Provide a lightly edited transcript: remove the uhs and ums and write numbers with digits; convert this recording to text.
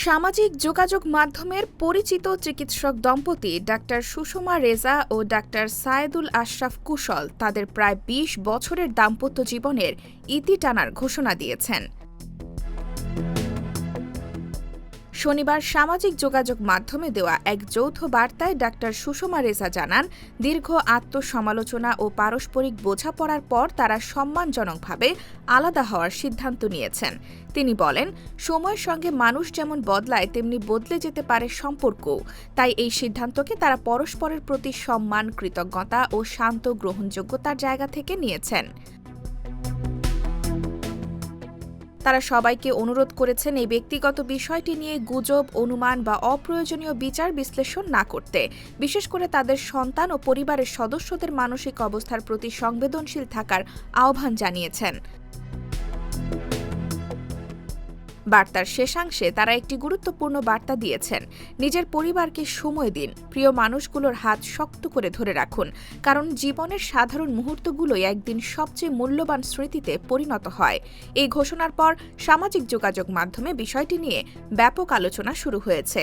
সামাজিক যোগাযোগ মাধ্যমের পরিচিত চিকিৎসক দম্পতি ডাক্তার সুষমা রেজা ও ডাক্তার সায়েদুল আশরাফ কুশল তাদের প্রায় ২০ বছরের দাম্পত্য জীবনের ইতি টানার ঘোষণা দিয়েছেন। শনিবার সামাজিক যোগাযোগ মাধ্যমে দেওয়া এক যৌথ বার্তায় ডাক্তার সুষমা রেজা জানান, দীর্ঘ আত্মসমালোচনা ও পারস্পরিক বোঝাপড়ার পর তারা সম্মানজনকভাবে আলাদা হওয়ার সিদ্ধান্ত নিয়েছেন। তিনি বলেন, সময়ের সঙ্গে মানুষ যেমন বদলায় তেমনি বদলে যেতে পারে সম্পর্কও। তাই এই সিদ্ধান্তকে তারা পরস্পরের প্রতি সম্মান, কৃতজ্ঞতা ও শান্ত গ্রহণযোগ্যতার জায়গা থেকে নিয়েছেন। তারা সবাইকে অনুরোধ করেছেন এই ব্যক্তিগত বিষয়টি নিয়ে গুজব, অনুমান বা অপ্রয়োজনীয় বিচার বিশ্লেষণ না করতে, বিশেষ করে তাদের সন্তান ও পরিবারের সদস্যদের মানসিক অবস্থার প্রতি সংবেদনশীল থাকার আহ্বান জানিয়েছেন। বার্তার শেষাংশে তারা একটি গুরুত্বপূর্ণ বার্তা দিয়েছেন, নিজের পরিবারকে সময় দিন, প্রিয় মানুষগুলোর হাত শক্ত করে ধরে রাখুন, কারণ জীবনের সাধারণ মুহূর্তগুলোই একদিন সবচেয়ে মূল্যবান স্মৃতিতে পরিণত হয়। এই ঘোষণার পর সামাজিক যোগাযোগ মাধ্যমে বিষয়টি নিয়ে ব্যাপক আলোচনা শুরু হয়েছে।